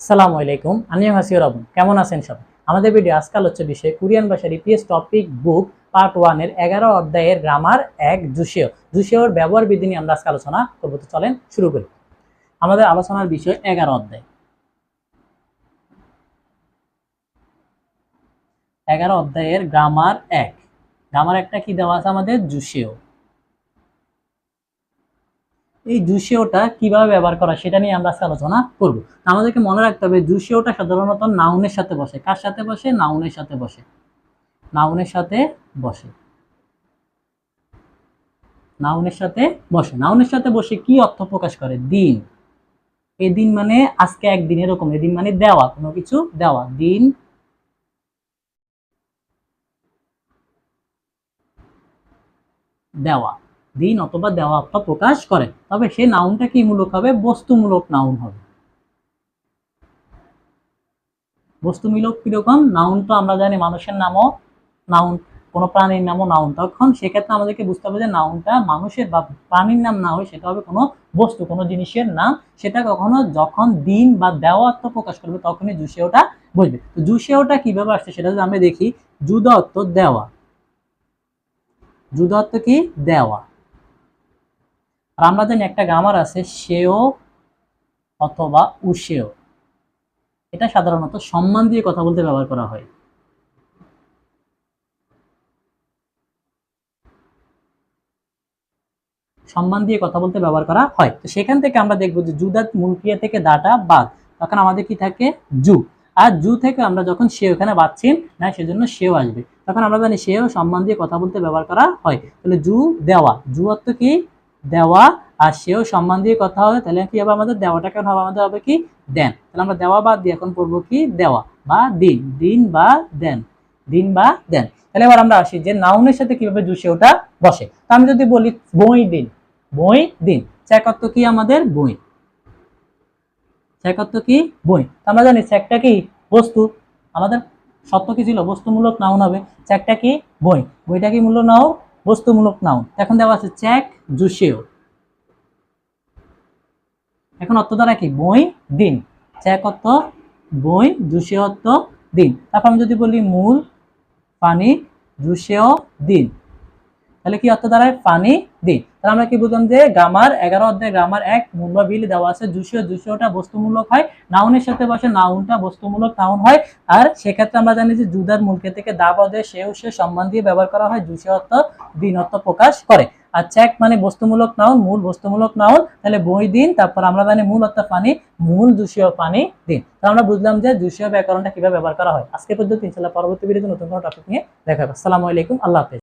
আসসালামু আলাইকুম, আমি হাসিউর রহমান। কেমন আছেন সবাই? আমাদের ভিডিও আজকাল হচ্ছে বিষয় কোরিয়ান ভাষার ইপিএস টপিক বুক পার্ট 1 এর 11 অধ্যায়ের গ্রামার 1 জুশিও। জুশিওর ব্যবহার বিধি নিয়ে আমরা আজকে আলোচনা করব। তো চলেন শুরু করি। আমাদের আলোচনার বিষয় 11 অধ্যায়। 11 অধ্যায়ের গ্রামার 1। গ্রামার একটা কি দেওয়া আছে আমাদের? জুশিও। এই জুশিওটা কিভাবে ব্যবহার করা সেটা নিয়ে আমরা আজকে আলোচনা করব। আমাদেরকে মনে রাখতে হবে জুশিওটা সাধারণত নাউনের সাথে বসে। কার সাথে বসে? নাউনের সাথে বসে। নাউনের সাথে বসে। নাউনের সাথে বসে। নাউনের সাথে বসে কি অর্থ প্রকাশ করে? দিন। এই দিন মানে আজকে একদিন, এরকম। এদিন মানে দেওয়া, কোনো কিছু দেওয়া। দিন দেওয়া। দিন অথবা দেওয়া অর্থ প্রকাশ করে। তবে সেই নাউনটা কি মূলক হবে? বস্তুমূলক নাউন হবে। বস্তুমূলক কিরকম? নাউন তো আমরা জানি মানুষের নামও নাউন, কোনো প্রাণীর নামও নাউন। তখন সেক্ষেত্রে আমাদেরকে বুঝতে হবে যে নাউনটা মানুষের বা প্রাণীর নাম না হয়, সেটা হবে কোনো বস্তু, কোনো জিনিসের নাম। সেটা কখনো যখন দিন বা দেওয়া অর্থ প্রকাশ করবে তখনই জুসেওটা বসবে। তো জুসেওটা কিভাবে আসছে সেটা যদি আমরা দেখি, জুদা অর্থ দেওয়া। জুদা অর্থ কি? দেওয়া। আর আমরা জানি একটা গ্রামার আছে সেও অথবা উসেও। এটা সাধারণত সম্মান দিয়ে কথা বলতে ব্যবহার করা হয়। সম্মান দিয়ে কথা বলতে ব্যবহার করা হয়। তো সেখান থেকে আমরা দেখবো যে জুদাত মূল ক্রিয়া থেকে দাটা বাদ, তখন আমাদের কি থাকে? জু। আর জু থেকে আমরা যখন সে ওখানে বাদছি না, সেজন্য সেও আসবে। তখন আমরা জানি সেও সম্মান দিয়ে কথা বলতে ব্যবহার করা হয়। তাহলে জু দেওয়া। জু অর্থ কি? দেওয়া। আর সেও সম্মান দিয়ে কথা হবে, তাহলে কি হবে? আমাদের দেওয়াটা কেন হবে? আমাদের হবে কি? দেন। তাহলে আমরা দেওয়া বাদ দিয়ে এখন পড়বো কি? দেওয়া বা দিন। দিন বা দেন। দিন বা দেন। তাহলে এবার আমরা আসি যে নাউনের সাথে কিভাবে জু সেওটা বসে। তা আমি যদি বলি বই দিন, বই দিন। চেক অর্থ কি আমাদের? বই। চেক অর্থ কি? বই। আমরা জানি চেকটা কি? বস্তু। আমাদের শর্ত কি ছিল? বস্তুমূলক নাউন হবে। চেকটা কি? বই। বইটা কি মূল্য নাও? বস্তুমূলক নাউন। এখন দেওয়া আছে চেক জুসেও। এখন অর্থ দ্বারা কি? বই দিন। চেক অর্থ বই, জুসেও অর্থ দিন। তারপর আমি যদি বলি মূল পানি জুসেও দিন, তাহলে কি অর্থ দাঁড়ায়? পানি দিন। তাহলে আমরা কি বুঝলাম যে গ্রামার 11 অধ্যায় গ্রামার 1 মূল বা বিল দেওয়া আছে। জুসিও, জুসিওটা বস্তুমূলক হয়। নাউনের সাথে বসে, নাউনটা বস্তুমূলক নাউন হয়। আর সেক্ষেত্রে আমরা জানি যে জুদার মূলকে থেকে দা পদে সেও সে সম্মান দিয়ে ব্যবহার করা হয়। জুসিও অর্থ দিন অর্থ প্রকাশ করে। আর চেক মানে বস্তুমূলক নাউন, মূল বস্তুমূলক নাউন। তাহলে বই দিন, তারপর আমরা জানি মূল অর্থ পানি, মূল জুসিও পানি দিন। তাহলে আমরা বুঝলাম যে জুসিও ব্যাকরণটা কিভাবে ব্যবহার করা হয়। আজকে পর্যন্ত ইনশাআল্লাহ পরবর্তী ভিডিওতে নতুন কোনো টপিক নিয়ে দেখা হবে। আসসালামু আলাইকুম, আল্লাহ হাফেজ।